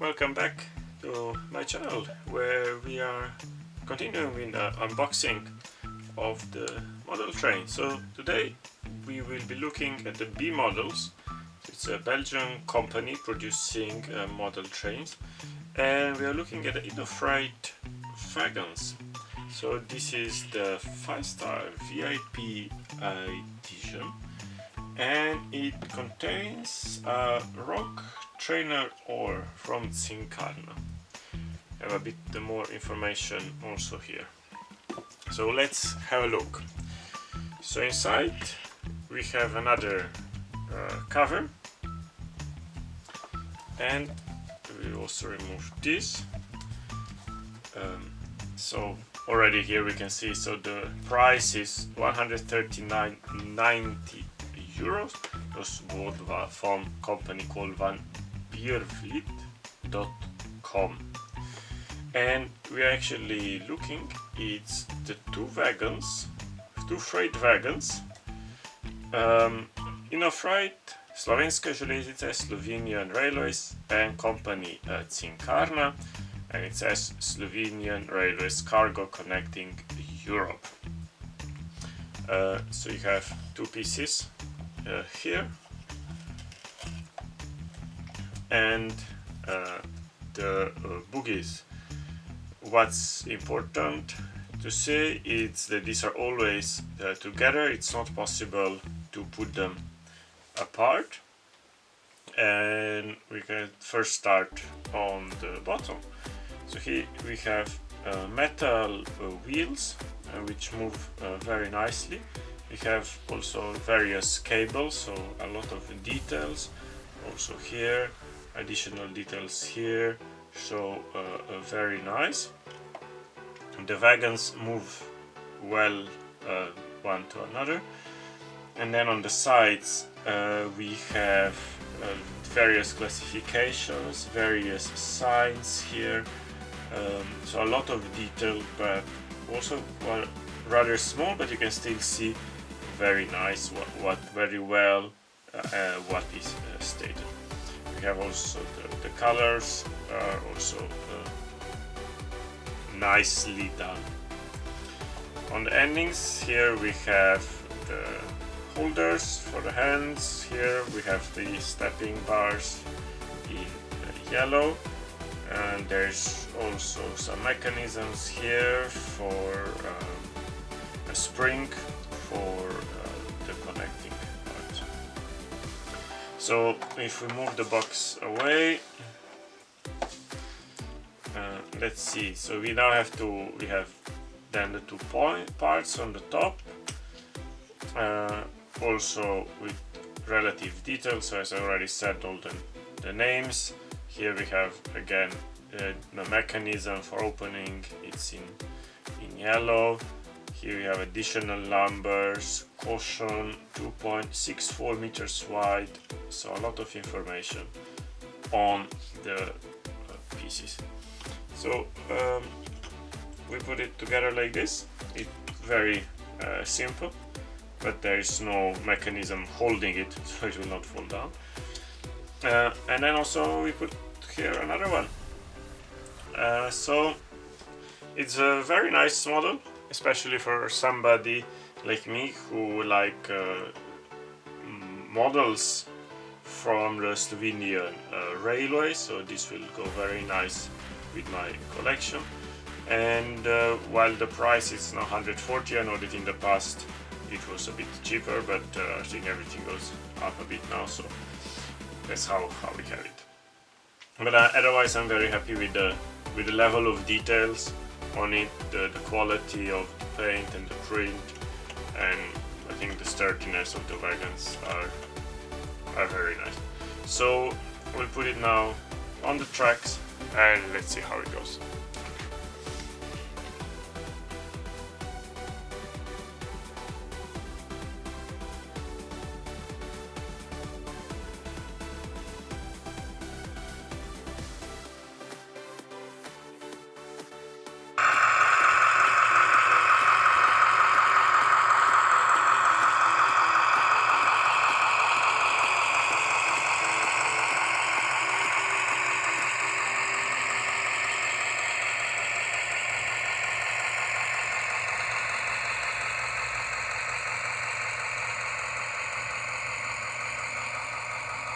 welcome back to my channel where we are continuing with the unboxing of the model train. So today we will be looking at the B models. It's a Belgian company producing model trains, and we are looking at the Innofreight wagons. So this is the 5-star VIP edition, and it contains a rock trainer ore from Cinkarna. I have a bit more information also here. So let's have a look. So inside we have another cover, and we also remove this. So already here we can see, so the price is 139.90 euros. Those bought from company called vanbiervliet.com, and we are actually looking, it's the two freight wagons, Innofreight, Slovenské železnice, Slovenian Railways and company Cinkarna, and it says Slovenian Railways Cargo connecting Europe. So you have two pieces here, and the bogies. What's important to say is that these are always together. It's not possible to put them apart, and we can first start on the bottom. So here we have metal wheels which move very nicely. We have also various cables, so a lot of details also here, additional details here, so very nice. The wagons move well one to another, and then on the sides we have various classifications, various signs here, so a lot of detail, but also rather small, but you can still see very nice what very well what is stated. We have also the colors are also nicely done. On the endings here we have the holders for the hands. Here we have the stepping bars in yellow, and there's also some mechanisms here for a spring for the connecting part. So if we move the box away, let's see. So we now have then the two parts on the top, also with relative detail. So as I already said, all the names. Here we have again the mechanism for opening, it's in yellow. Here we have additional numbers, caution, 2.64 meters wide, so a lot of information on the pieces. So we put it together like this. It's very simple, but there is no mechanism holding it, so it will not fall down. And then also we put here another one. So it's a very nice model, especially for somebody like me who like models from the Slovenian Railways. So this will go very nice with my collection. And while the price is now 140, I know that in the past it was a bit cheaper, but I think everything goes up a bit now, so that's how we have it. But otherwise I'm very happy with the level of details on it, the quality of the paint and the print, and I think the sturdiness of the wagons are very nice. So we'll put it now on the tracks and let's see how it goes.